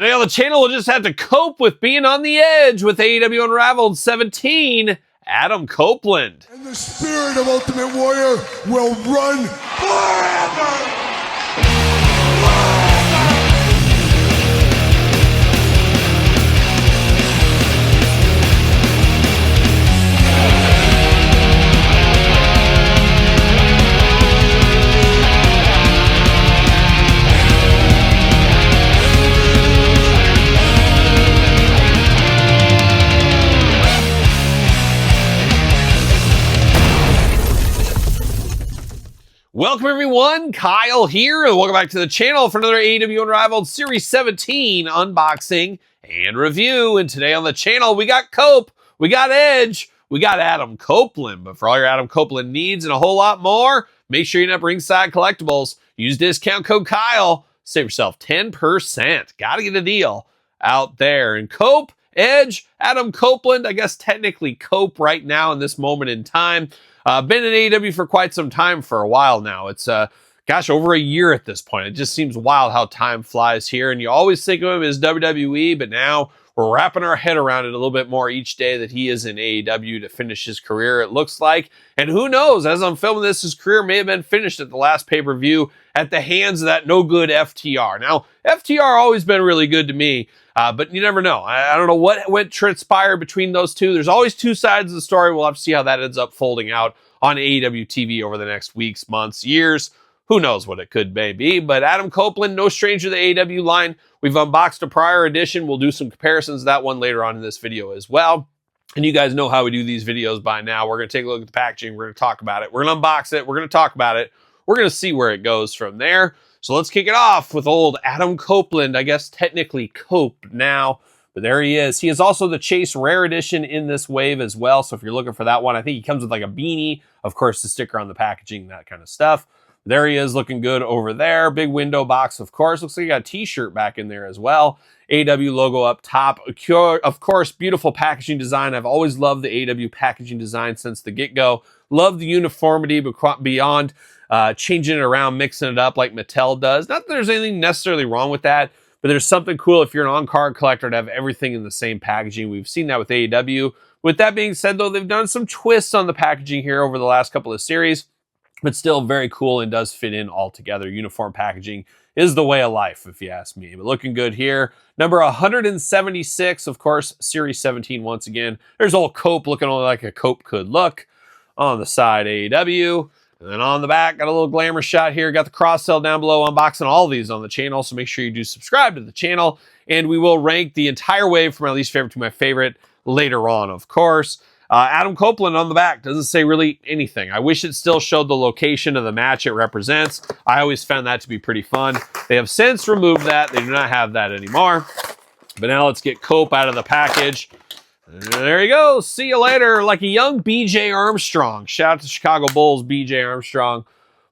Today on the channel, we'll just have to cope with being on the edge with AEW Unrivaled 17, Adam Copeland. And the spirit of Ultimate Warrior will run forever! Welcome everyone, Kyle here, and welcome back to the channel for another AEW Unrivaled Series 17 unboxing and review. And today on the channel, we got Cope, we got Edge, we got Adam Copeland. But for all your Adam Copeland needs and a whole lot more, make sure you end up Ringside Collectibles. Use discount code Kyle, save yourself 10%. Gotta get a deal out there. And Cope, Edge, Adam Copeland, I guess technically Cope right now in this moment in time. Been in AEW for quite some time, for a while now. It's, over a year at this point. It just seems wild how time flies here. And you always think of him as WWE, but now we're wrapping our head around it a little bit more each day that he is in AEW to finish his career, it looks like. And who knows, as I'm filming this, his career may have been finished at the last pay-per-view at the hands of that no-good FTR. Now, FTR always been really good to me. But you never know. I don't know what transpired between those two. There's always two sides of the story. We'll have to see how that ends up folding out on AEW TV over the next weeks, months, years. Who knows what it could be. But Adam Copeland, no stranger to the AEW line. We've unboxed a prior edition. We'll do some comparisons of that one later on in this video as well. And you guys know how we do these videos by now. We're going to take a look at the packaging. We're going to talk about it. We're going to unbox it. We're going to talk about it. We're going to see where it goes from there. So let's kick it off with old Adam Copeland. I guess technically Cope now, but there he is. He is also the Chase Rare Edition in this wave as well. So if you're looking for that one, I think he comes with like a beanie, of course, the sticker on the packaging, that kind of stuff. There he is looking good over there. Big window box, of course. Looks like he got a t-shirt back in there as well. AEW logo up top. Of course, beautiful packaging design. I've always loved the AEW packaging design since the get-go. Love the uniformity, but beyond changing it around, mixing it up like Mattel does. Not that there's anything necessarily wrong with that, but there's something cool if you're an on-card collector to have everything in the same packaging. We've seen that with AEW. With that being said, though, they've done some twists on the packaging here over the last couple of series, but still very cool and does fit in all together. Uniform packaging is the way of life, if you ask me. But looking good here. Number 176, of course, Series 17 once again. There's old Cope looking only like a Cope could look. On the side, AEW. And then on the back, got a little glamour shot here. Got the cross sell down below, unboxing all these on the channel. So make sure you do subscribe to the channel. And we will rank the entire wave from my least favorite to my favorite later on, of course. Adam Copeland on the back doesn't say really anything. I wish it still showed the location of the match it represents. I always found that to be pretty fun. They have since removed that. They do not have that anymore. But now let's get Cope out of the package. There you go. See you later. Like a young BJ Armstrong. Shout out to Chicago Bulls, BJ Armstrong.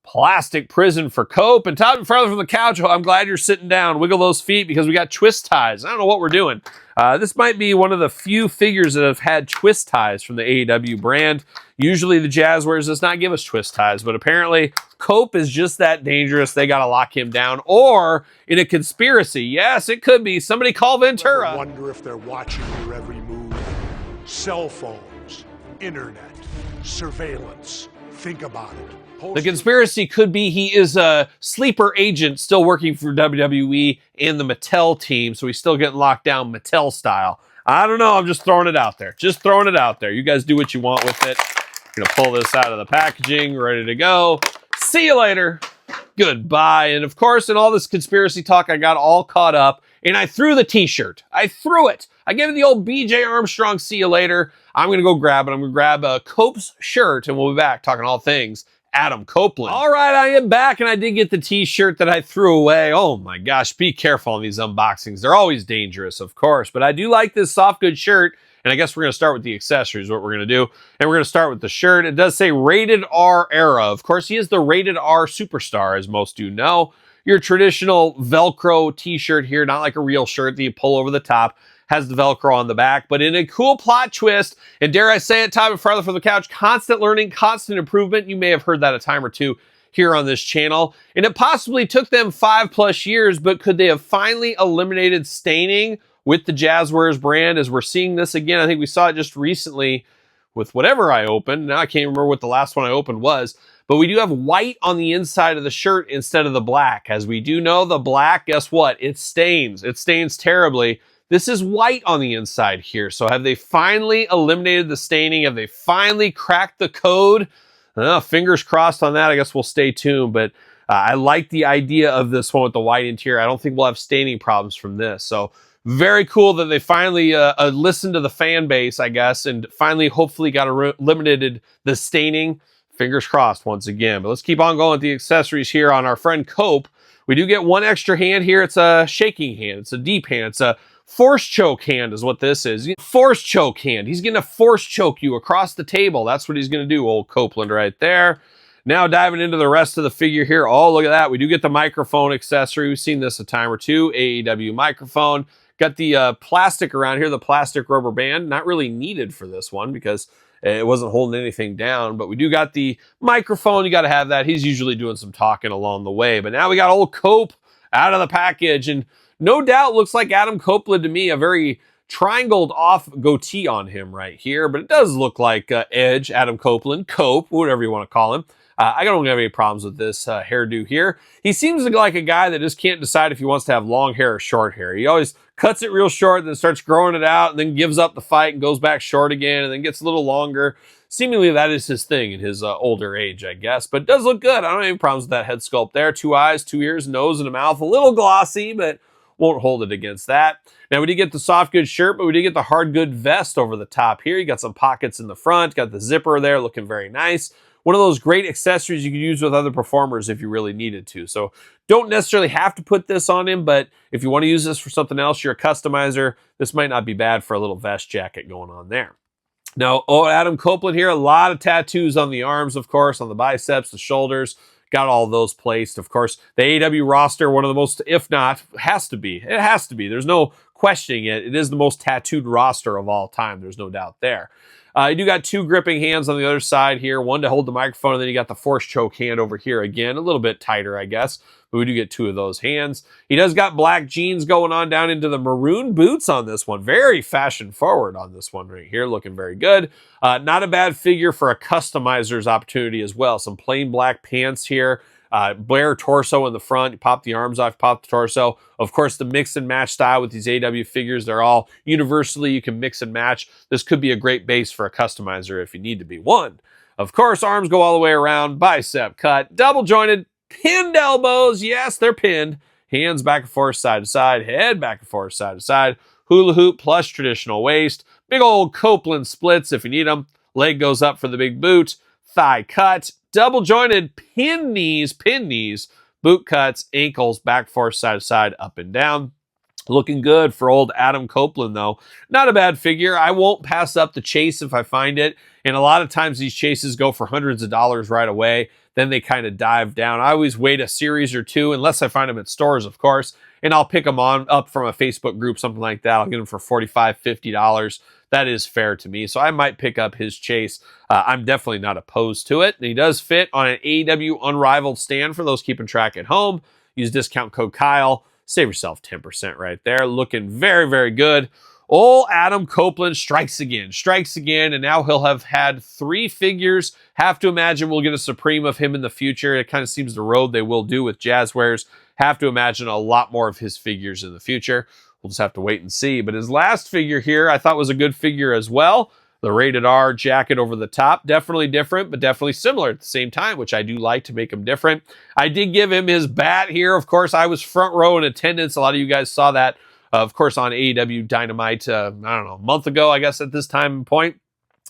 Plastic prison for Cope. And top and farther from the couch, I'm glad you're sitting down. Wiggle those feet because we got twist ties. I don't know what we're doing. This might be one of the few figures that have had twist ties from the AEW brand. Usually the Jazwares does not give us twist ties, but apparently Cope is just that dangerous. They got to lock him down. Or in a conspiracy, yes, it could be. Somebody call Ventura. I wonder if they're watching your every move. Cell phones, internet, surveillance. Think about it. The conspiracy could be he is a sleeper agent still working for WWE and the Mattel team, so he's still getting locked down Mattel style. I don't know. I'm just throwing it out there. Just throwing it out there. You guys do what you want with it. I'm going to pull this out of the packaging. Ready to go. See you later. Goodbye. And of course, in all this conspiracy talk, I got all caught up and I threw the t-shirt. I threw it. I gave it the old BJ Armstrong see you later. I'm going to go grab it. I'm going to grab Cope's shirt and we'll be back talking all things Adam Copeland. All right, I am back and I did get the t-shirt that I threw away. Oh my gosh, be careful on these unboxings. They're always dangerous, of course, but I do like this soft goods shirt. And I guess we're going to start with the accessories, what we're going to do. And we're going to start with the shirt. It does say Rated R Era. Of course, he is the Rated R Superstar, as most do know. Your traditional Velcro t-shirt here, not like a real shirt that you pull over the top. Has the Velcro on the back, but in a cool plot twist, and dare I say it, time and farther from the couch, constant learning, constant improvement. You may have heard that a time or two here on this channel. And it possibly took them 5+ years, but could they have finally eliminated staining with the Jazwares brand as we're seeing this again? I think we saw it just recently with whatever I opened. Now I can't remember what the last one I opened was, but we do have white on the inside of the shirt instead of the black. As we do know, the black, guess what? It stains. It stains terribly. This is white on the inside here. So have they finally eliminated the staining? Have they finally cracked the code? Fingers crossed on that. I guess we'll stay tuned, but I like the idea of this one with the white interior. I don't think we'll have staining problems from this. So very cool that they finally listened to the fan base, I guess, and finally hopefully got eliminated the staining. Fingers crossed once again. But let's keep on going with the accessories here on our friend Cope. We do get one extra hand here. It's a shaking hand. It's a deep hand. It's a force choke hand is what this is. Force choke hand. He's going to force choke you across the table. That's what he's going to do, old Copeland right there. Now diving into the rest of the figure here. Oh, look at that. We do get the microphone accessory. We've seen this a time or two. AEW microphone. Got the plastic around here, the plastic rubber band. Not really needed for this one because it wasn't holding anything down. But we do got the microphone. You got to have that. He's usually doing some talking along the way. But now we got old Cope out of the package. And no doubt looks like Adam Copeland to me, a very triangled off goatee on him right here, but it does look like Edge, Adam Copeland, Cope, whatever you want to call him. I don't have any problems with this hairdo here. He seems like a guy that just can't decide if he wants to have long hair or short hair. He always cuts it real short, then starts growing it out, and then gives up the fight and goes back short again, and then gets a little longer. Seemingly that is his thing in his older age, I guess, but it does look good. I don't have any problems with that head sculpt there. 2 eyes, 2 ears, nose, and a mouth. A little glossy, but won't hold it against that. Now, we did get the soft goods shirt, but we did get the hard good vest over the top here. You got some pockets in the front, got the zipper there looking very nice. One of those great accessories you could use with other performers if you really needed to. So don't necessarily have to put this on him, but if you want to use this for something else, you're a customizer, this might not be bad for a little vest jacket going on there. Now, Adam Copeland here, a lot of tattoos on the arms, of course, on the biceps, the shoulders. Got all those placed. Of course, the AEW roster, one of the most, if not, has to be. It has to be. There's no questioning it. It is the most tattooed roster of all time. There's no doubt there. You do got 2 gripping hands on the other side here. One to hold the microphone, and then you got the force choke hand over here again. A little bit tighter, I guess. But we do get 2 of those hands. He does got black jeans going on down into the maroon boots on this one. Very fashion forward on this one right here. Looking very good. Not a bad figure for a customizer's opportunity as well. Some plain black pants here. Bare torso in the front. You pop the arms off, pop the torso. Of course, the mix and match style with these AW figures, they're all universally, you can mix and match. This could be a great base for a customizer if you need to be one. Of course, arms go all the way around, bicep cut, double jointed, pinned elbows. Yes, they're pinned. Hands back and forth, side to side, head back and forth, side to side. Hula hoop plus traditional waist. Big old Copeland splits if you need them. Leg goes up for the big boot. Thigh cut. Double jointed pin knees, boot cuts, ankles, back forth, side to side, up and down. Looking good for old Adam Copeland, though. Not a bad figure. I won't pass up the chase if I find it. And a lot of times these chases go for hundreds of dollars right away. Then they kind of dive down. I always wait a series or 2, unless I find them at stores, of course. And I'll pick them up from a Facebook group, something like that. I'll get them for $45, $50. That is fair to me. So I might pick up his chase. I'm definitely not opposed to it. And he does fit on an AEW Unrivaled stand for those keeping track at home. Use discount code Kyle. Save yourself 10% right there. Looking very, very good. Old Adam Copeland strikes again, and now he'll have had 3 figures. Have to imagine we'll get a Supreme of him in the future. It kind of seems the road they will do with Jazwares. Have to imagine a lot more of his figures in the future. We'll just have to wait and see. But his last figure here I thought was a good figure as well. The rated R jacket over the top. Definitely different, but definitely similar at the same time, which I do like to make him different. I did give him his bat here. Of course, I was front row in attendance. A lot of you guys saw that, of course, on AEW Dynamite, I don't know, a month ago, I guess, at this time point.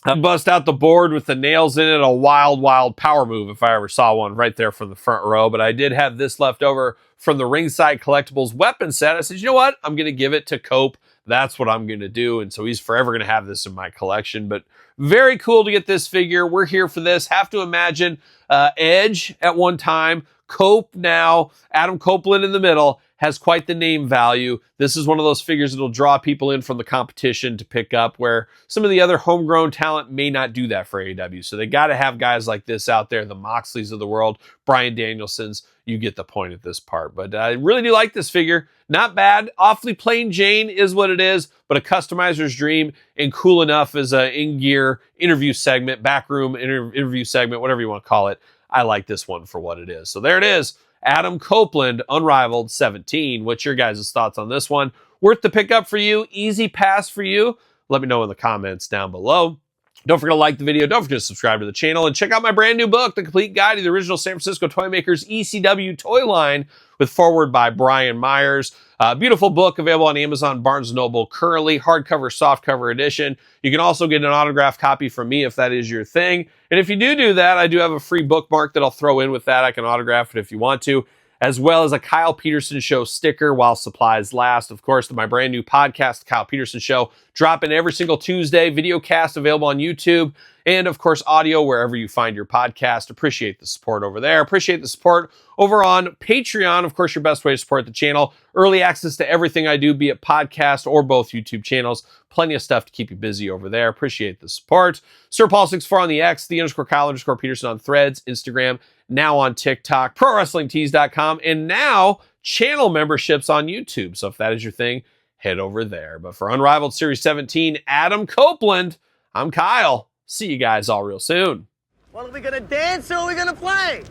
I bust out the board with the nails in it. A wild, wild power move if I ever saw one right there from the front row. But I did have this left over from the Ringside Collectibles weapon set. I said, you know what? I'm going to give it to Cope. That's what I'm going to do. And so he's forever going to have this in my collection. But very cool to get this figure. We're here for this. Have to imagine Edge at one time, Cope now, Adam Copeland in the middle, has quite the name value. This is one of those figures that'll draw people in from the competition to pick up, where some of the other homegrown talent may not do that for AEW. So they got to have guys like this out there, the Moxleys of the world, Bryan Danielsons. You get the point at this part. But I really do like this figure. Not bad. Awfully plain Jane is what it is, but a customizer's dream, and cool enough as an in-gear interview segment, backroom interview segment, whatever you want to call it. I like this one for what it is. So there it is. Adam Copeland, Unrivaled 17. What's your guys' thoughts on this one? Worth the pickup for you? Easy pass for you? Let me know in the comments down below. Don't forget to like the video. Don't forget to subscribe to the channel and check out my brand new book, The Complete Guide to the Original San Francisco Toy Makers ECW Toy Line, with foreword by Brian Myers. Beautiful book available on Amazon, Barnes & Noble currently, hardcover, softcover edition. You can also get an autographed copy from me if that is your thing. And if you do that, I do have a free bookmark that I'll throw in with that. I can autograph it if you want to, as well as a Kyle Peterson Show sticker while supplies last. Of course, my brand new podcast, The Kyle Peterson Show, dropping every single Tuesday, video cast available on YouTube, and of course, audio wherever you find your podcast. Appreciate the support over there. Appreciate the support over on Patreon. Of course, your best way to support the channel. Early access to everything I do, be it podcast or both YouTube channels. Plenty of stuff to keep you busy over there. Appreciate the support. Sir Paul64 on the X, _Kyle_Peterson on Threads, Instagram, now on TikTok, ProWrestlingTees.com, and now channel memberships on YouTube. So if that is your thing, head over there. But for Unrivaled Series 17, Adam Copeland, I'm Kyle. See you guys all real soon. Well, are we gonna dance or are we gonna play?